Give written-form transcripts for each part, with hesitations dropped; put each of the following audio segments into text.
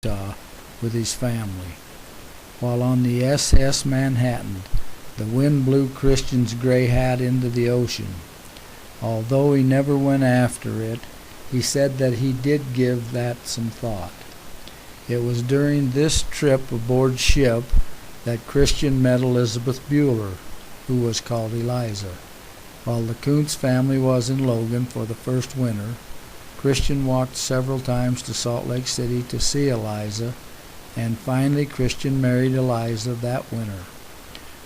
Utah with his family. While on the SS Manhattan, the wind blew Christian's gray hat into the ocean. Although he never went after it, he said that he did give that some thought. It was during this trip aboard ship that Christian met Elizabeth Bueller, who was called Eliza. While the Kunz family was in Logan for the first winter, Christian walked several times to Salt Lake City to see Eliza, and finally Christian married Eliza that winter.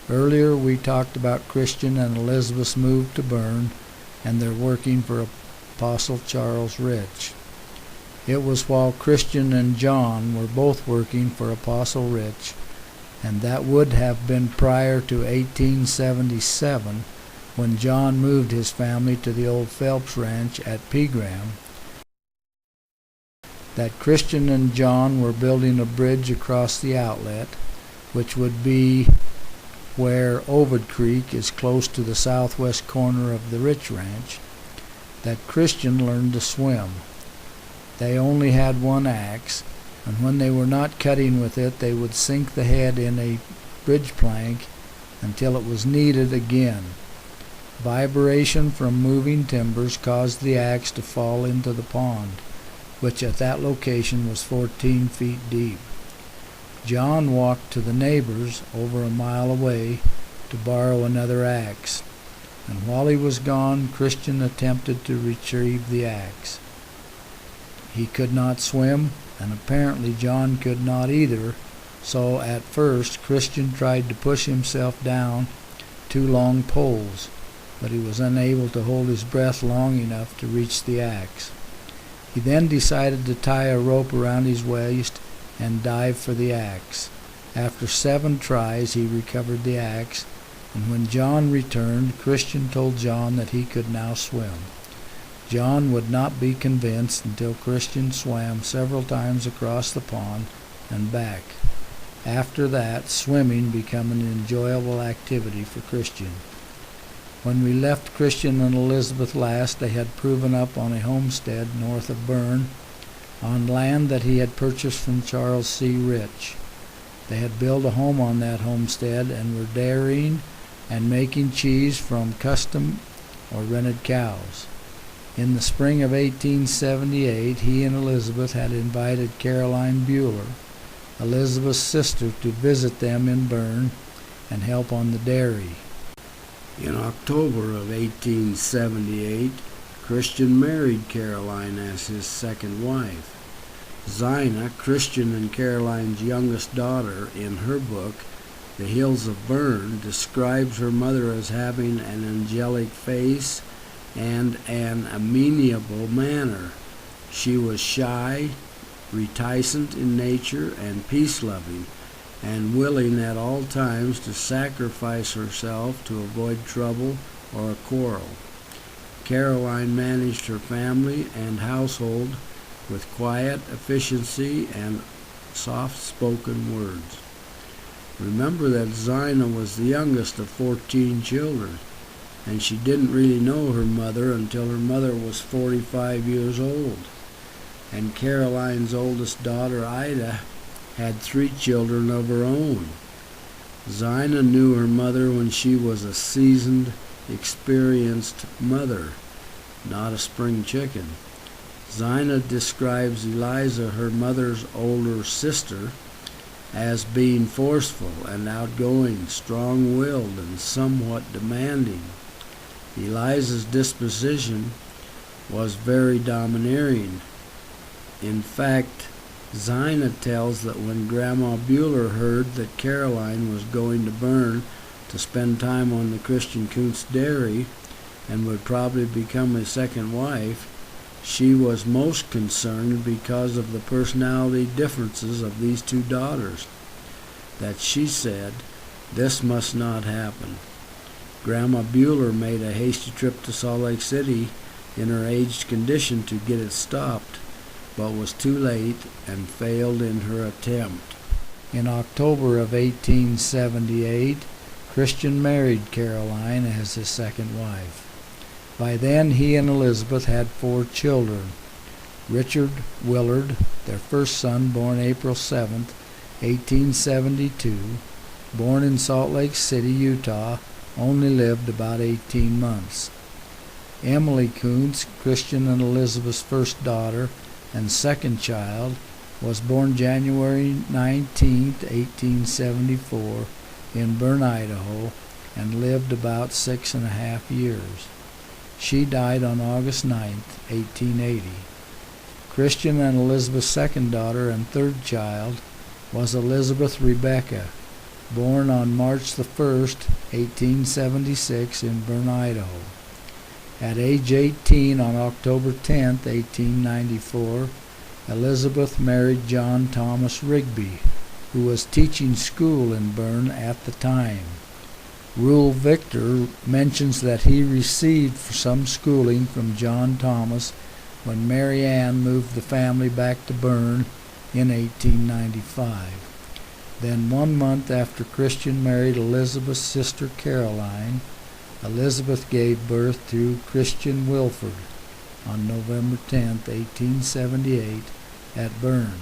Earlier we talked about Christian and Elizabeth's move to Bern and their working for Apostle Charles Rich. It was while Christian and John were both working for Apostle Rich, and that would have been prior to 1877, when John moved his family to the old Phelps Ranch at Pegram, that Christian and John were building a bridge across the outlet, which would be where Ovid Creek is close to the southwest corner of the Rich Ranch, that Christian learned to swim. They only had one axe, and when they were not cutting with it, they would sink the head in a bridge plank until it was kneaded again. Vibration from moving timbers caused the axe to fall into the pond, which at that location was 14 feet deep. John walked to the neighbors over a mile away to borrow another axe, and while he was gone, Christian attempted to retrieve the axe. He could not swim, and apparently John could not either, so at first Christian tried to push himself down 2 long poles, but he was unable to hold his breath long enough to reach the axe. He then decided to tie a rope around his waist and dive for the axe. After 7 tries he recovered the axe, and when John returned, Christian told John that he could now swim. John would not be convinced until Christian swam several times across the pond and back. After that, swimming became an enjoyable activity for Christian. When we left Christian and Elizabeth last, they had proven up on a homestead north of Bern, on land that he had purchased from Charles C. Rich. They had built a home on that homestead and were dairying and making cheese from custom or rented cows. In the spring of 1878, he and Elizabeth had invited Caroline Bueller, Elizabeth's sister, to visit them in Bern and help on the dairy. In October of 1878, Christian married Caroline as his second wife. Zina, Christian and Caroline's youngest daughter, in her book, The Hills of Bern, describes her mother as having an angelic face and an amenable manner. She was shy, reticent in nature, and peace-loving, and willing at all times to sacrifice herself to avoid trouble or a quarrel. Caroline managed her family and household with quiet efficiency and soft-spoken words. Remember that Zina was the youngest of 14 children, and she didn't really know her mother until her mother was 45 years old. And Caroline's oldest daughter, Ida, had 3 children of her own. Zina knew her mother when she was a seasoned, experienced mother, not a spring chicken. Zina describes Eliza, her mother's older sister, as being forceful and outgoing, strong-willed, and somewhat demanding. Eliza's disposition was very domineering. In fact, Zina tells that when Grandma Bueller heard that Caroline was going to Bern to spend time on the Christian Kunz Dairy and would probably become a second wife, she was most concerned because of the personality differences of these 2 daughters, that she said, "This must not happen." Grandma Bueller made a hasty trip to Salt Lake City in her aged condition to get it stopped, but was too late and failed in her attempt. In October of 1878, Christian married Caroline as his second wife. By then he and Elizabeth had 4 children. Richard Willard, their first son, born April 7, 1872, born in Salt Lake City, Utah, only lived about 18 months. Emily Kunz, Christian and Elizabeth's first daughter and second child, was born January 19, 1874, in Bern, Idaho, and lived about 6.5 years. She died on August 9, 1880. Christian and Elizabeth's second daughter and third child was Elizabeth Rebecca, born on March the 1st, 1876, in Bern, Idaho. At age 18, on October 10, 1894, Elizabeth married John Thomas Rigby, who was teaching school in Bern at the time. Rule Victor mentions that he received some schooling from John Thomas when Mary Ann moved the family back to Bern in 1895. Then 1 month after Christian married Elizabeth's sister Caroline, Elizabeth gave birth to Christian Wilford on November 10, 1878, at Bern.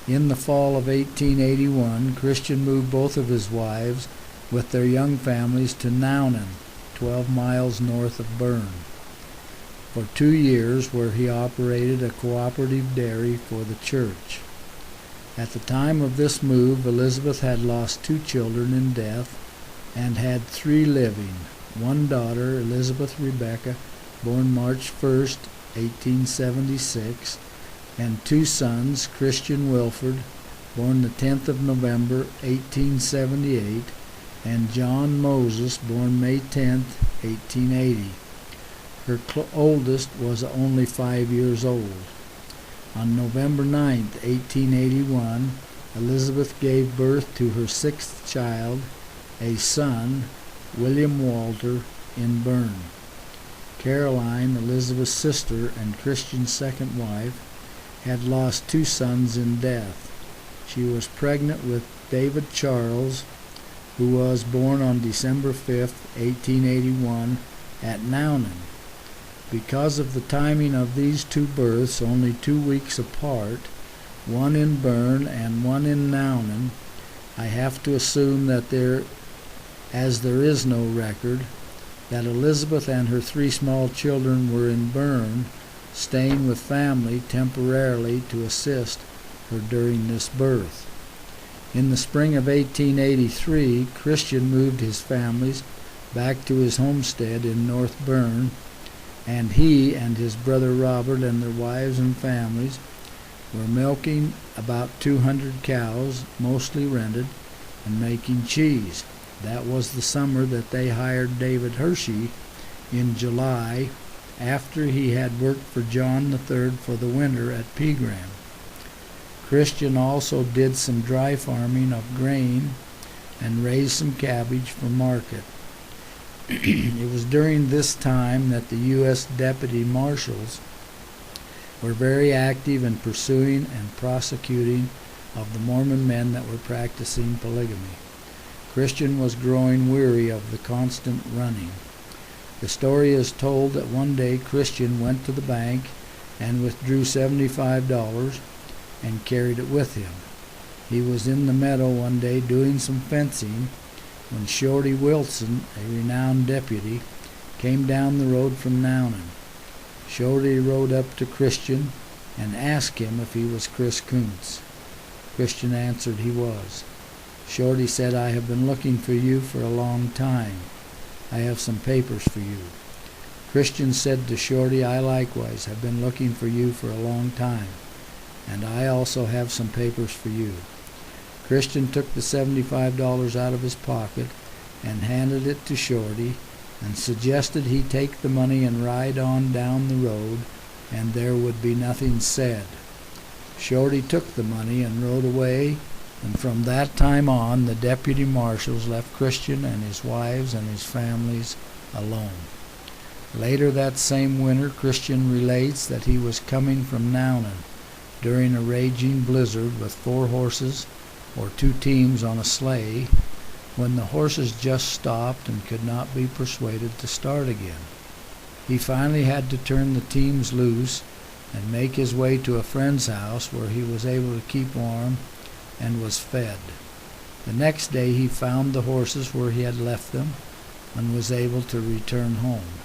In the fall of 1881, Christian moved both of his wives with their young families to Nownan, 12 miles north of Bern, for 2 years, where he operated a cooperative dairy for the church. At the time of this move, Elizabeth had lost 2 children in death and had 3 living, 1 daughter, Elizabeth Rebecca, born March 1, 1876, and 2 sons, Christian Wilford, born the 10th of November, 1878, and John Moses, born May 10, 1880. Her oldest was only 5 years old. On November 9, 1881, Elizabeth gave birth to her 6th child, a son, William Walter, in Bern. Caroline, Elizabeth's sister and Christian's second wife, had lost 2 sons in death. She was pregnant with David Charles, who was born on December 5, 1881, at Nownan. Because of the timing of these 2 births, only 2 weeks apart, one in Bern and one in Nownan, I have to assume that as there is no record, that Elizabeth and her 3 small children were in Bern, staying with family temporarily to assist her during this birth. In the spring of 1883, Christian moved his families back to his homestead in North Bern, and he and his brother Robert and their wives and families were milking about 200 cows, mostly rented, and making cheese. That was the summer that they hired David Hershey in July, after he had worked for John III for the winter at Pegram. Christian also did some dry farming of grain and raised some cabbage for market. It was during this time that the U.S. deputy marshals were very active in pursuing and prosecuting of the Mormon men that were practicing polygamy. Christian was growing weary of the constant running. The story is told that one day Christian went to the bank and withdrew $75 and carried it with him. He was in the meadow one day doing some fencing when Shorty Wilson, a renowned deputy, came down the road from Nownan. Shorty rode up to Christian and asked him if he was Chris Kunz. Christian answered he was. Shorty said, "I have been looking for you for a long time. I have some papers for you." Christian said to Shorty, "I likewise have been looking for you for a long time, and I also have some papers for you." Christian took the $75 out of his pocket and handed it to Shorty, and suggested he take the money and ride on down the road, and there would be nothing said. Shorty took the money and rode away, and from that time on the deputy marshals left Christian and his wives and his families alone. Later that same winter, Christian relates that he was coming from Nownan during a raging blizzard with 4 horses or 2 teams on a sleigh, when the horses just stopped and could not be persuaded to start again. He finally had to turn the teams loose and make his way to a friend's house where he was able to keep warm and was fed. The next day he found the horses where he had left them and was able to return home.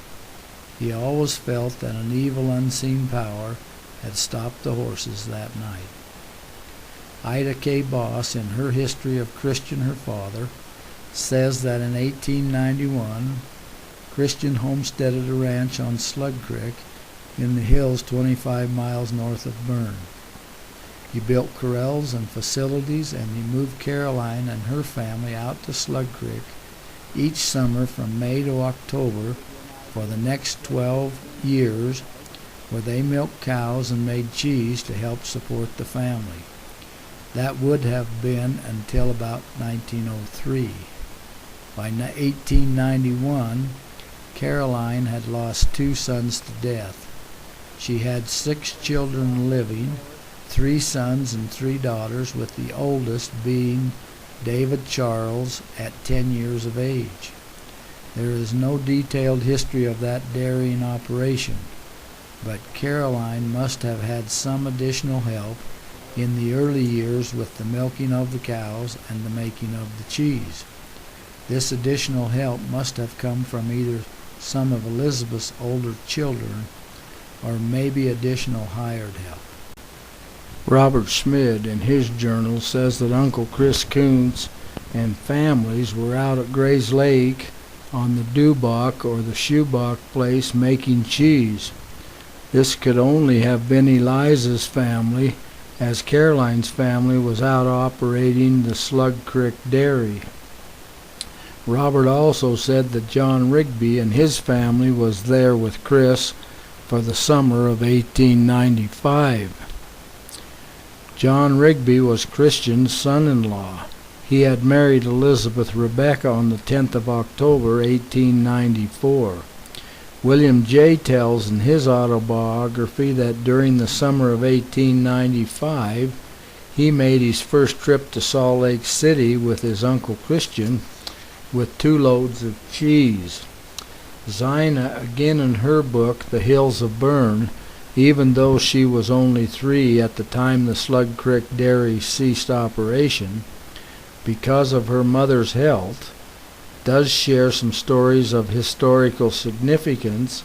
He always felt that an evil unseen power had stopped the horses that night. Ida K. Boss, in her History of Christian, her father, says that in 1891, Christian homesteaded a ranch on Slug Creek in the hills 25 miles north of Bern. He built corrals and facilities, and he moved Caroline and her family out to Slug Creek each summer from May to October for the next 12 years, where they milked cows and made cheese to help support the family. That would have been until about 1903. By 1891, Caroline had lost 2 sons to death. She had 6 children living, 3 sons and 3 daughters, with the oldest being David Charles at 10 years of age. There is no detailed history of that dairying operation, but Caroline must have had some additional help in the early years with the milking of the cows and the making of the cheese. This additional help must have come from either some of Elizabeth's older children or maybe additional hired help. Robert Schmid, in his journal, says that Uncle Chris Kunz and families were out at Gray's Lake on the Dubach or the Schubach place making cheese. This could only have been Eliza's family, as Caroline's family was out operating the Slug Creek Dairy. Robert also said that John Rigby and his family was there with Chris for the summer of 1895. John Rigby was Christian's son-in-law. He had married Elizabeth Rebecca on the 10th of October, 1894. William J. tells in his autobiography that during the summer of 1895, he made his first trip to Salt Lake City with his Uncle Christian with 2 loads of cheese. Zina, again in her book, The Hills of Bern, even though she was only 3 at the time the Slug Creek Dairy ceased operation, because of her mother's health, does share some stories of historical significance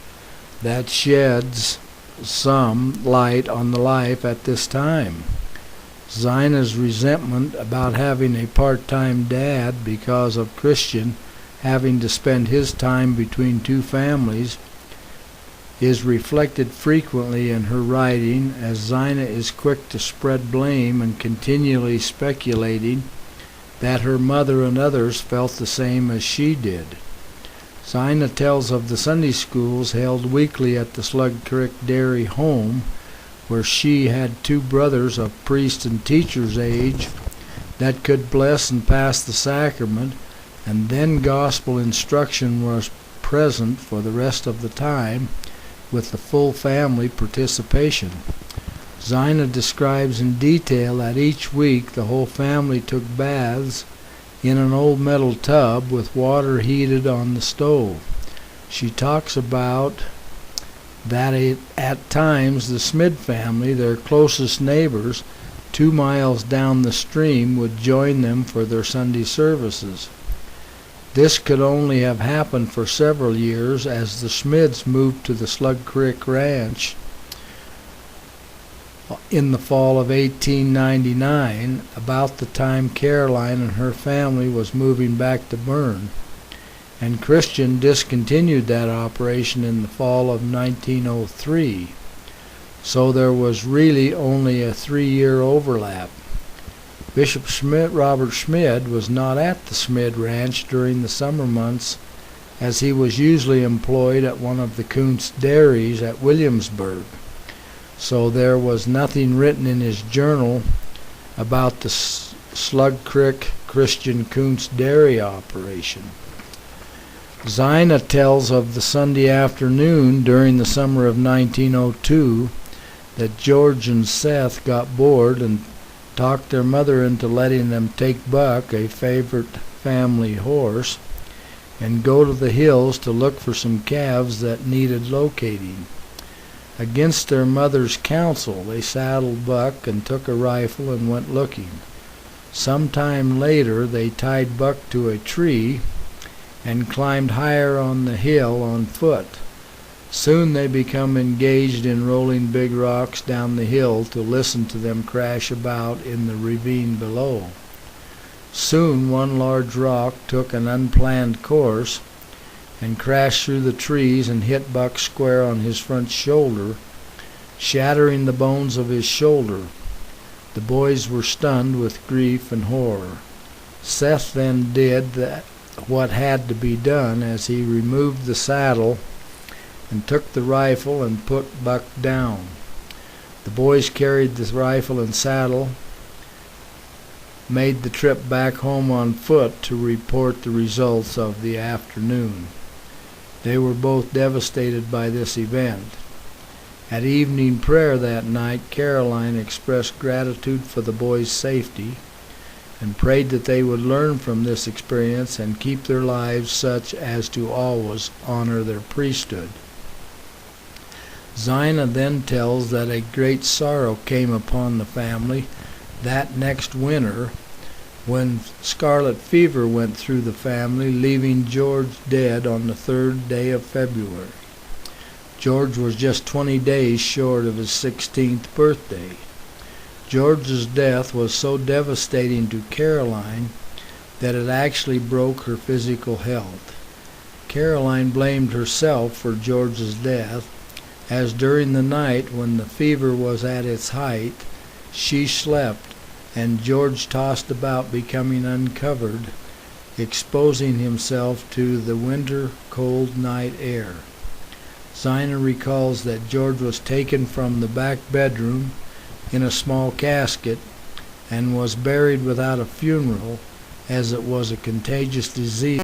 that sheds some light on the life at this time. Zina's resentment about having a part-time dad because of Christian having to spend his time between 2 families is reflected frequently in her writing, as Zina is quick to spread blame and continually speculating that her mother and others felt the same as she did. Zina tells of the Sunday schools held weekly at the Slug Creek Dairy home, where she had 2 brothers of priest and teacher's age that could bless and pass the sacrament, and then gospel instruction was present for the rest of the time with the full family participation. Zina describes in detail that each week the whole family took baths in an old metal tub with water heated on the stove. She talks about that at times the Smid family, their closest neighbors, 2 miles down the stream, would join them for their Sunday services. This could only have happened for several years, as the Schmids moved to the Slug Creek Ranch in the fall of 1899, about the time Caroline and her family was moving back to Bern, and Christian discontinued that operation in the fall of 1903. So there was really only a 3-year overlap. Bishop Robert Schmid was not at the Schmid Ranch during the summer months, as he was usually employed at one of the Kunz Dairies at Williamsburg. So there was nothing written in his journal about the Slug Creek Christian Kunz Dairy operation. Zina tells of the Sunday afternoon during the summer of 1902 that George and Seth got bored and talked their mother into letting them take Buck, a favorite family horse, and go to the hills to look for some calves that needed locating. Against their mother's counsel, they saddled Buck and took a rifle and went looking. Some time later, they tied Buck to a tree and climbed higher on the hill on foot. Soon they become engaged in rolling big rocks down the hill to listen to them crash about in the ravine below. Soon one large rock took an unplanned course and crashed through the trees and hit Buck square on his front shoulder, shattering the bones of his shoulder. The boys were stunned with grief and horror. Seth then did what had to be done, as he removed the saddle and took the rifle and put Buck down. The boys carried the rifle and saddle, made the trip back home on foot to report the results of the afternoon. They were both devastated by this event. At evening prayer that night, Caroline expressed gratitude for the boys' safety and prayed that they would learn from this experience and keep their lives such as to always honor their priesthood. Zina then tells that a great sorrow came upon the family that next winter when scarlet fever went through the family, leaving George dead on the 3rd day of February. George was just 20 days short of his 16th birthday. George's death was so devastating to Caroline that it actually broke her physical health. Caroline blamed herself for George's death, as during the night when the fever was at its height, she slept and George tossed about, becoming uncovered, exposing himself to the winter cold night air. Zina recalls that George was taken from the back bedroom in a small casket and was buried without a funeral, as it was a contagious disease